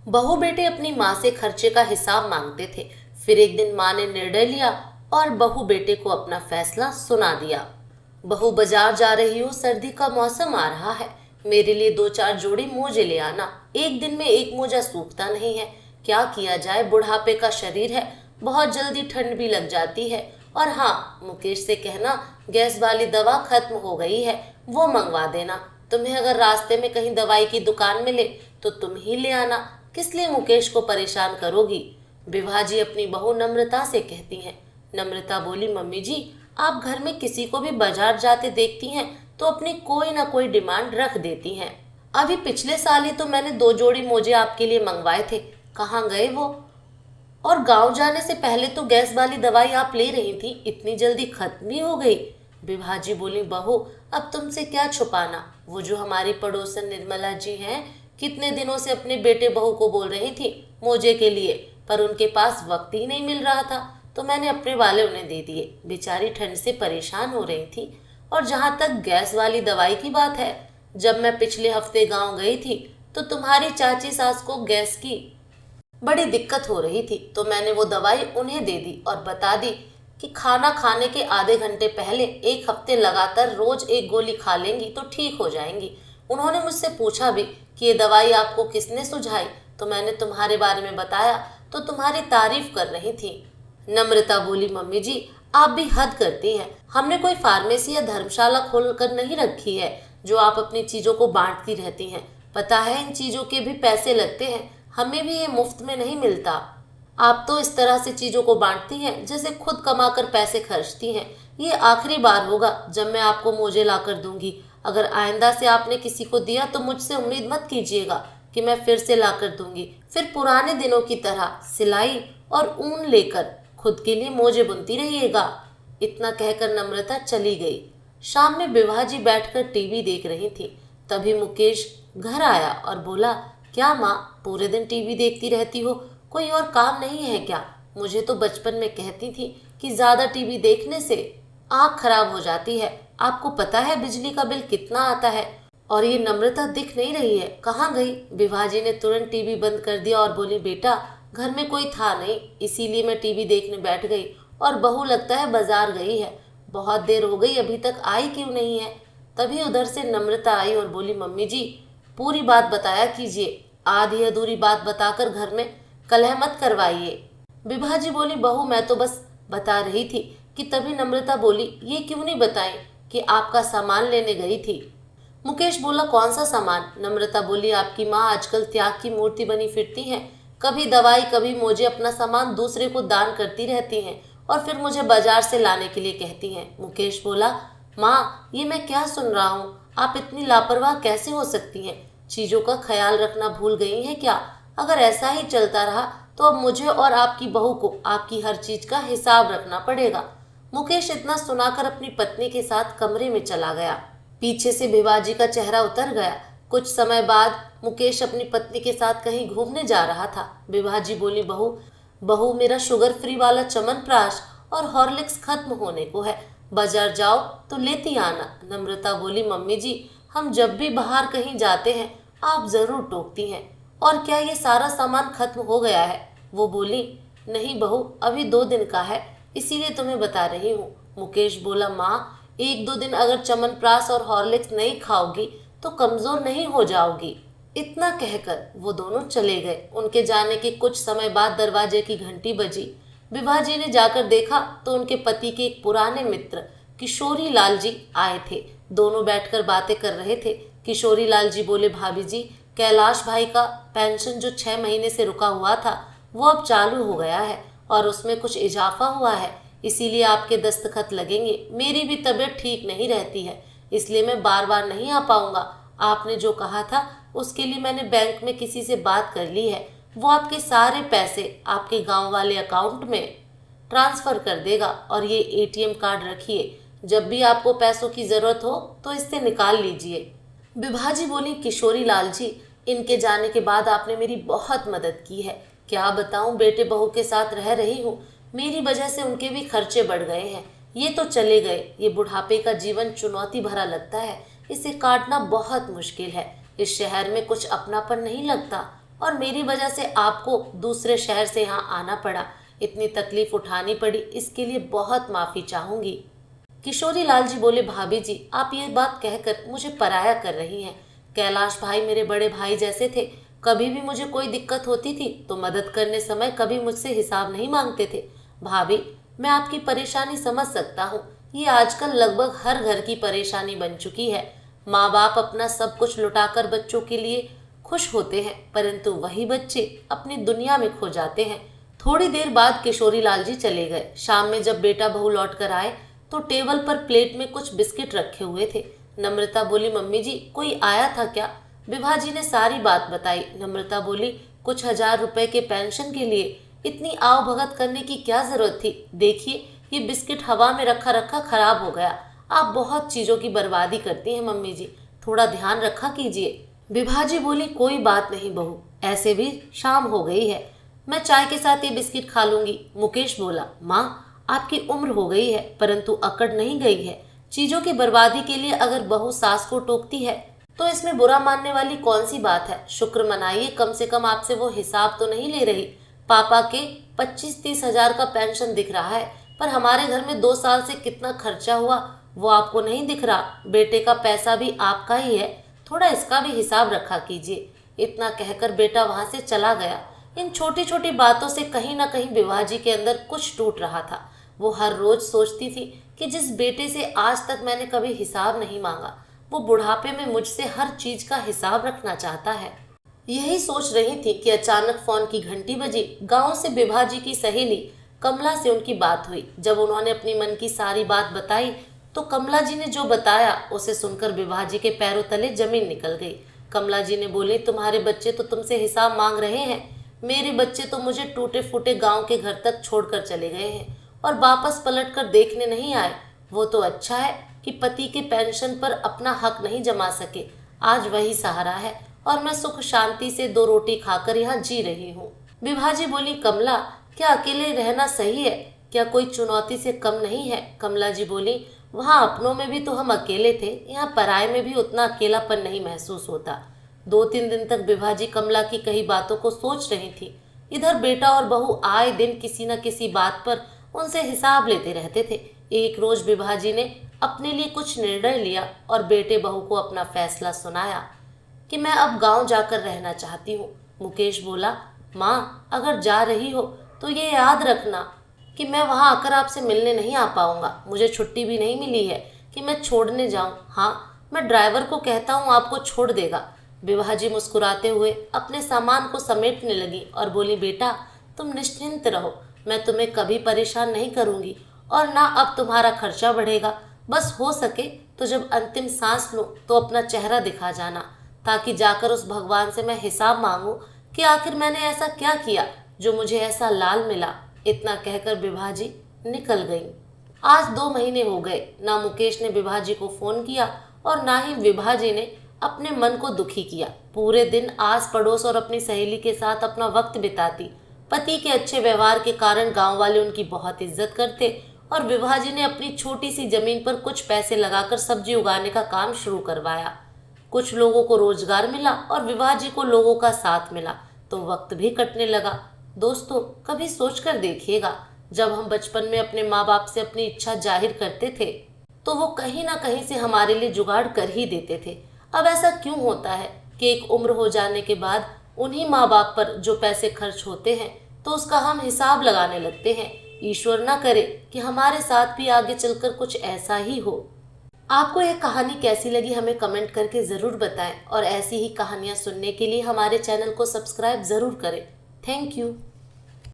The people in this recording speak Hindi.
बहू बेटे अपनी माँ से खर्चे का हिसाब मांगते थे। फिर एक दिन माँ ने निर्णय लिया और बहू बेटे को अपना फैसला सुना दिया। बहू, बाजार जा रही हूँ, सर्दी का मौसम आ रहा है, मेरे लिए दो चार जोड़ी मोजे ले आना। एक दिन में एक मोजा सूखता नहीं है। क्या किया जाए, बुढ़ापे का शरीर है, बहुत जल्दी ठंड भी लग जाती है। और हाँ, मुकेश से कहना गैस वाली दवा खत्म हो गई है, वो मंगवा देना। तुम्हें अगर रास्ते में कहीं दवाई की दुकान मिले तो तुम ही ले आना, किस लिए मुकेश को परेशान करोगी। विभाजी अपनी बहू नम्रता से कहती हैं। नम्रता बोली, मम्मी जी, आप घर में किसी को भी बाजार जाते देखती हैं तो अपनी कोई ना कोई डिमांड रख देती हैं। अभी पिछले साल ही तो मैंने दो जोड़ी मोजे आपके लिए मंगवाए थे, कहाँ गए वो। और गांव जाने से पहले तो गैस वाली दवाई आप ले रही थी, इतनी जल्दी खत्म भी हो गई। विभाजी बोली, बहू, अब तुमसे क्या छुपाना। वो जो हमारी पड़ोसन निर्मला जी हैं, कितने दिनों से अपने बेटे बहू को बोल रही थी मोजे के लिए, पर उनके पास वक्त ही नहीं मिल रहा था, तो मैंने अपने वाले उन्हें दे दिए। बेचारी ठंड से परेशान हो रही थी। और जहां तक गैस वाली दवाई की बात है, जब मैं पिछले हफ्ते गांव गई थी तो तुम्हारी चाची सास को गैस की बड़ी दिक्कत हो रही थी, तो मैंने वो दवाई उन्हें दे दी और बता दी कि खाना खाने के आधे घंटे पहले एक हफ्ते लगातार रोज एक गोली खा लेंगी तो ठीक हो जाएंगी। उन्होंने मुझसे पूछा भी कि ये दवाई आपको किसने सुझाई, तो मैंने तुम्हारे बारे में बताया तो तुम्हारी तारीफ कर रही थी। नम्रता बोली, मम्मी जी, आप भी हद करती हैं। हमने कोई फार्मेसी या धर्मशाला खोल कर नहीं रखी है जो आप अपनी चीजों को बांटती रहती हैं। पता है, इन चीजों के भी पैसे लगते हैं, हमें भी ये मुफ्त में नहीं मिलता। आप तो इस तरह से चीजों को बांटती हैं जैसे खुद कमाकर पैसे खर्चती हैं। ये आखिरी बार होगा जब मैं आपको मोजे लाकर दूंगी। अगर आइंदा से आपने किसी को दिया तो मुझसे उम्मीद मत कीजिएगा कि मैं फिर से लाकर दूंगी। फिर पुराने दिनों की तरह सिलाई और ऊन लेकर खुद के लिए मोजे बुनती रहिएगा। इतना कहकर नम्रता चली गई। शाम में विभाजी बैठकर टीवी देख रही थी। तभी मुकेश घर आया और बोला, क्या माँ, पूरे दिन टीवी देखती रहती हो, कोई और काम नहीं है क्या। मुझे तो बचपन में कहती थी कि ज्यादा टीवी देखने से आँख खराब हो जाती है। आपको पता है बिजली का बिल कितना आता है। और ये नम्रता दिख नहीं रही है, कहाँ गई। विभाजी ने तुरंत टीवी बंद कर दिया और बोली, बेटा, घर में कोई था नहीं, इसीलिए मैं टीवी देखने बैठ गई। और बहू लगता है बाजार गई है, बहुत देर हो गई, अभी तक आई क्यों नहीं है। तभी उधर से नम्रता आई और बोली, मम्मी जी, पूरी बात बताया कीजिए, आधी अधूरी बात बताकर घर में कलह मत करवाइए। विभाजी बोली, बहू, मैं तो बस बता रही थी कि तभी नम्रता बोली, ये क्यों नहीं बताई कि आपका सामान लेने गई थी। मुकेश बोला, कौन सा सामान। नम्रता बोली, आपकी माँ आजकल त्याग की मूर्ति बनी फिरती हैं, कभी दवाई कभी मुझे अपना सामान दूसरे को दान करती रहती हैं और फिर मुझे बाजार से लाने के लिए कहती हैं। मुकेश बोला, माँ, ये मैं क्या सुन रहा हूँ, आप इतनी लापरवाह कैसे हो सकती हैं, चीजों का ख्याल रखना भूल गई हैं क्या। अगर ऐसा ही चलता रहा तो अब मुझे और आपकी बहू को आपकी हर चीज का हिसाब रखना पड़ेगा। मुकेश इतना सुनाकर अपनी पत्नी के साथ कमरे में चला गया। पीछे से भिवाजी का चेहरा उतर गया। कुछ समय बाद मुकेश अपनी पत्नी के साथ कहीं घूमने जा रहा था। विभाजी बोली, बहू, बहू, मेरा शुगर फ्री वाला च्यवनप्राश और हॉर्लिक्स खत्म होने को है, बाजार जाओ तो लेती आना। नम्रता बोली, मम्मी जी, हम जब भी बाहर कहीं जाते हैं आप जरूर टोकती हैं, और क्या ये सारा सामान खत्म हो गया है। वो बोली, नहीं बहू, अभी 2 दिन का है, इसीलिए तुम्हें बता रही हूँ। मुकेश बोला, माँ, 1-2 दिन अगर च्यवनप्राश और हॉर्लिक्स नहीं खाओगी तो कमजोर नहीं हो जाओगी। इतना कहकर वो दोनों चले गए। उनके जाने के कुछ समय बाद दरवाजे की घंटी बजी। विभाजी ने जाकर देखा तो उनके पति के एक पुराने मित्र किशोरी लाल जी आए थे। दोनों बैठकर बातें कर रहे थे। किशोरी लाल जी बोले, भाभी जी, कैलाश भाई का पेंशन जो 6 महीने से रुका हुआ था वो अब चालू हो गया है और उसमें कुछ इजाफा हुआ है, इसीलिए आपके दस्तखत लगेंगे। मेरी भी तबीयत ठीक नहीं रहती है, इसलिए मैं बार बार नहीं आ पाऊंगा। आपने जो कहा था उसके लिए मैंने बैंक में किसी से बात कर ली है, वो आपके सारे पैसे आपके गांव वाले अकाउंट में ट्रांसफर कर देगा। और ये एटीएम कार्ड रखिए, जब भी आपको पैसों की जरूरत हो तो इससे निकाल लीजिए। विभाजी बोली, किशोरी लाल जी, इनके जाने के बाद आपने मेरी बहुत मदद की है। क्या बताऊं, बेटे बहू के साथ रह रही हूँ, मेरी वजह से उनके भी खर्चे बढ़ गए हैं। ये तो चले गए, ये बुढ़ापे का जीवन चुनौती भरा लगता है, इसे काटना बहुत मुश्किल है। इस शहर में कुछ अपनापन नहीं लगता और मेरी वजह से आपको दूसरे शहर से यहाँ आना पड़ा, इतनी तकलीफ उठानी पड़ी, इसके लिए बहुत माफ़ी चाहूँगी। किशोरी लाल जी बोले, भाभी जी आप ये बात कहकर मुझे पराया कर रही हैं। कैलाश भाई मेरे बड़े भाई जैसे थे, कभी भी मुझे कोई दिक्कत होती थी तो मदद करने समय कभी मुझसे हिसाब नहीं मांगते थे। भाभी मैं आपकी परेशानी समझ सकता हूँ, ये आजकल लगभग हर घर की परेशानी बन चुकी है। माँ बाप अपना सब कुछ लुटाकर बच्चों के लिए खुश होते हैं, परंतु वही बच्चे अपनी दुनिया में खो जाते हैं। थोड़ी देर बाद किशोरी लाल जी चले गए। शाम में जब बेटा बहू लौट कर आए तो टेबल पर प्लेट में कुछ बिस्किट रखे हुए थे। नम्रता बोली, मम्मी जी कोई आया था क्या? विभा जी ने सारी बात बताई। नम्रता बोली, कुछ 1000 रुपए के पेंशन के लिए इतनी आव भगत करने की क्या जरूरत थी? देखिए ये बिस्किट हवा में रखा रखा खराब हो गया। आप बहुत चीजों की बर्बादी करती हैं मम्मी जी, थोड़ा ध्यान रखा कीजिए। विभा जी बोली, कोई बात नहीं बहू, ऐसे भी शाम हो गई है, मैं चाय के साथ ये बिस्किट खा लूंगी। मुकेश बोला, माँ आपकी उम्र हो गई है परंतु अकड़ नहीं गई है। चीजों की बर्बादी के लिए अगर बहू सास को टोकती है तो इसमें बुरा मानने वाली कौन सी बात है? शुक्र मनाइए, कम से कम आपसे वो हिसाब तो नहीं ले रही। पापा के 25-30 हजार का पेंशन दिख रहा है, पर हमारे घर में 2 साल से कितना खर्चा हुआ वो आपको नहीं दिख रहा। बेटे का पैसा भी आपका ही है, थोड़ा इसका भी हिसाब रखा कीजिए। इतना कहकर बेटा वहां से चला गया। इन छोटी छोटी बातों से कहीं ना कहीं विभा जी के अंदर कुछ टूट रहा था। वो हर रोज सोचती थी कि जिस बेटे से आज तक मैंने कभी हिसाब नहीं मांगा, वो बुढ़ापे में मुझसे हर चीज का हिसाब रखना चाहता है। यही सोच रही थी कि अचानक फोन की घंटी बजी। गांव से विभा जी की सहेली कमला से उनकी बात हुई। जब उन्होंने अपनी मन की सारी बात बताई तो कमला जी ने जो बताया उसे सुनकर विभा जी के पैरों तले जमीन निकल गई। कमला जी ने बोली, तुम्हारे बच्चे तो तुमसे हिसाब मांग रहे हैं, मेरे बच्चे तो मुझे टूटे फूटे गांव के घर तक छोड़कर चले गए हैं और वापस पलट कर देखने नहीं आए। वो तो अच्छा है कि पति के पेंशन पर अपना हक नहीं जमा सके, आज वही सहारा है और मैं सुख शांति से 2 रोटी खाकर यहाँ जी रही हूँ। विभा जी बोली, कमला क्या अकेले रहना सही है? क्या कोई चुनौती से कम नहीं है? कमला जी बोली, वहाँ अपनों में भी तो हम अकेले थे, यहाँ पराये में भी उतना अकेलापन नहीं महसूस होता। 2-3 दिन तक विभा जी कमला की कही बातों को सोच रही थी। इधर बेटा और बहू आए दिन किसी न किसी बात पर उनसे हिसाब लेते रहते थे। एक रोज विभा जी ने अपने लिए कुछ निर्णय लिया और बेटे बहू को अपना फैसला सुनाया कि मैं अब गांव जाकर रहना चाहती हूँ। मुकेश बोला, माँ अगर जा रही हो तो ये याद रखना कि मैं वहाँ आकर आपसे मिलने नहीं आ पाऊंगा। मुझे छुट्टी भी नहीं मिली है कि मैं छोड़ने जाऊँ। हाँ मैं ड्राइवर को कहता हूँ आपको छोड़ देगा। विभा जी मुस्कुराते हुए अपने सामान को समेटने लगी और बोली, बेटा तुम निश्चिंत रहो, मैं तुम्हें कभी परेशान नहीं करूंगी और ना अब तुम्हारा खर्चा बढ़ेगा। बस हो सके तो जब अंतिम सांस लो तो अपना चेहरा दिखा जाना, ताकि जाकर उस भगवान से मैं हिसाब मांगू कि आखिर मैंने ऐसा क्या किया जो मुझे ऐसा लाल मिला। इतना कहकर विभा जी निकल गई। आज 2 महीने हो गए, ना मुकेश ने विभा जी को फोन किया और ना ही विभा जी ने अपने मन को दुखी किया। पूरे दिन आस पड़ोस और अपनी सहेली के साथ अपना वक्त बिताती। पति के अच्छे व्यवहार के कारण गांव वाले उनकी बहुत इज्जत करते और विभा जी ने अपनी छोटी सी जमीन पर कुछ पैसे लगाकर सब्जी उगाने का काम शुरू करवाया। कुछ लोगों को रोजगार मिला और विभा जी को लोगों का साथ मिला तो वक्त भी कटने लगा। दोस्तों कभी सोच कर देखिएगा, जब हम बचपन में अपने माँ बाप से अपनी इच्छा जाहिर करते थे तो वो कहीं ना कहीं से हमारे लिए जुगाड़ कर ही देते थे। अब ऐसा क्यों होता है कि एक उम्र हो जाने के बाद उन्हीं माँ बाप पर जो पैसे खर्च होते हैं तो उसका हम हिसाब लगाने लगते हैं। ईश्वर ना करे कि हमारे साथ भी आगे चलकर कुछ ऐसा ही हो। आपको यह कहानी कैसी लगी हमें कमेंट करके ज़रूर बताएं और ऐसी ही कहानियाँ सुनने के लिए हमारे चैनल को सब्सक्राइब ज़रूर करें। Thank you.